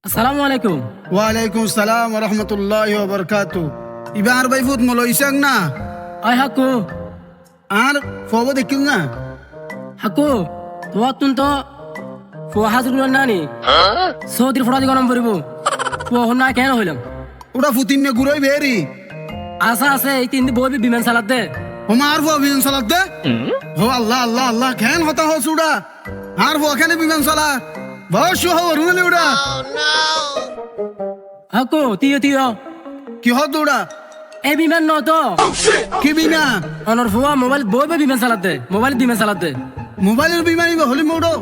আসসালামু আলাইকুম। ওয়ালাইকুম সালাম ওয়া রাহমাতুল্লাহি ওয়া বারাকাতু। ইবার ভাই ফুট মলো ইসাং না আই হাকু আর ফবো দেখিল না হাকু তুন তো ফো হাজুর নানি সৌদির ফড়া দিগনম পড়িব ফো হনা কেন হইলাম ওটা ফুতিন নে গুরই বেরি আশা আছে এই তিন দিন বই বিমান চালাত দে হমার ফো বিমান সালাত দে হো আল্লাহ আল্লাহ আল্লাহ কেন হতা হো সুডা আর ফো কেন বিমান সালা বস হো রুলে উড়া হাকু তিয় কি হো দুড়া এই বিমান ন তো কি বিমান অনর ফুয়া মোবাইল বই বিমান চালাত দে মোবাইল বিমান চালাত দে মোবাইলের বিমানি হলি মোড়ো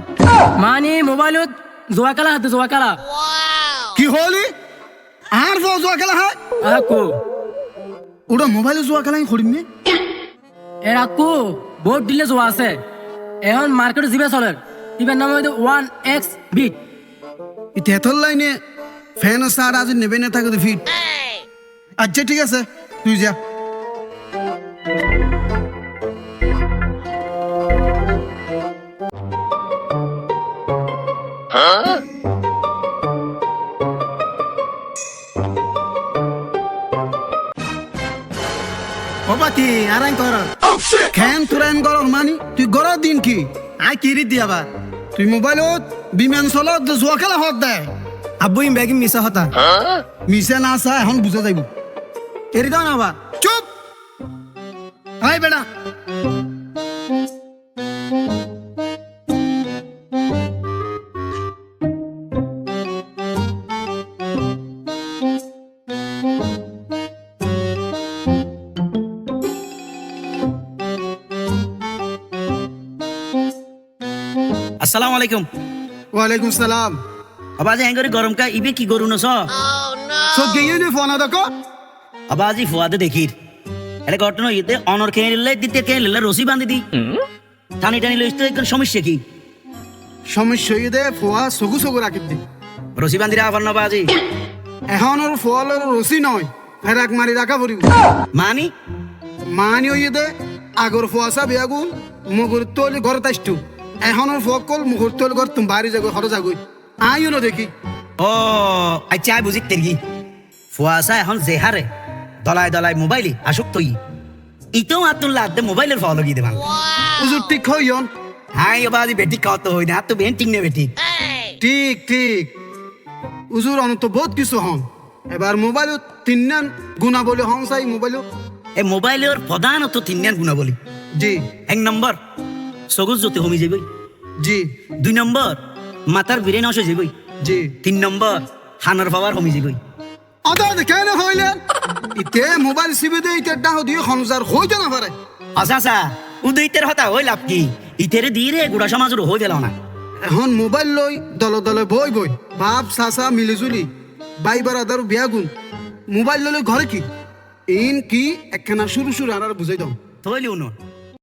মানে মোবাইলত জোয়া কালা হাতে জোয়া কালা কি হলি আর ফো জোয়া খেলা হয় হাকু ওটা মোবাইলে জোয়া খেলাই করিম নে এর হাকু বহুত দিলে জোয়া আছে এখন মার্কেট জিবে চলে ইবার নাম হইতো 1x বিট ইতেতর লাইনে ফ্যান সার আজ নেবে না থাকে ফিট আচ্ছা ঠিক আছে তুই যা বাবা কি আরাই কর খেন তুরান কর মানি তুই গর দিন কি আই কিরি দিয়াবা তুই মোবাইলত বিমান চলত জোয়া খেলা হত দে আব্বু ইম ব্যাগি মিশা হতা মিশে না আসা এখন বুঝা যাইব এরি দাও না বা চুপ আই বেটা আসসালামু আলাইকুম ওয়ালাইকুম সালাম আবাজি হ্যাঙ্গরি গরম কা ইবে কি গরু নস সো গেয়ে নে ফোন দেখো আবাজি ফুয়াদে দেখির এটা ঘটনা ইতে অনর কে নিলে দিতে কে নিলে রসি বাঁধি দি টানি টানি লইতে একদম সমস্যা কি সমস্যা দে ফোয়া সগু সগু রাখি দি রসি বাঁধি রাখার না বাজি এখন ওর ফোয়ালের রসি নয় ফেরাক মারি রাখা পড়িব মানি মানি ওই দে আগর ফোয়াসা বেয়াগুন মুহূর্ত হলে ঘর তাইছটু এখন ওর ফকল মুহূর্ত হলে ঘর তুমি বাড়ি যাগো হরে যাগই আইও না দেখি ও আচ্ছা বুঝি তেরগি ফুয়াসা এখন জেহারে দলায় দলায় মোবাইলে আসক্ত ই ইতো আতুল্লাহ দে মোবাইলের ফলো গিয়ে দেবান উজুর ঠিক হইয়ন হাই বাজি বেটি কত হই না তো বেন্টিং নে বেটি ঠিক ঠিক উজুর অনত বহুত কিছু হন এবার মোবাইল তিন গুণা বলে হন চাই মোবাইল এই মোবাইলের প্রধানত তিনজন গুণাবলী জি এক নম্বর সগুজ জ্যোতি কমি যাবই জি 2 নম্বর মাথার বিরে নষ্ট যাবই জি 3 নম্বর হানার পাওয়ার কমি যাবই আদা কেন হইলেন ইতে মোবাইল সিবে দে ইতে ডাহ দিয়ে খনজার হইতে না পারে আচ্ছা আচ্ছা উদয়তের হতা হই লাভ কি ইতেরে দিয়ে রে গুড়া সমাজের হয়ে গেল না এখন মোবাইল লই দলে দলে বই বই বাপ সাসা মিলিজুলি বাই বারাদার বিয়াগুন মোবাইল ললে ঘরে কি ইন কি একখানা শুরু শুরু আর বুঝাই দাও তৈলি উনো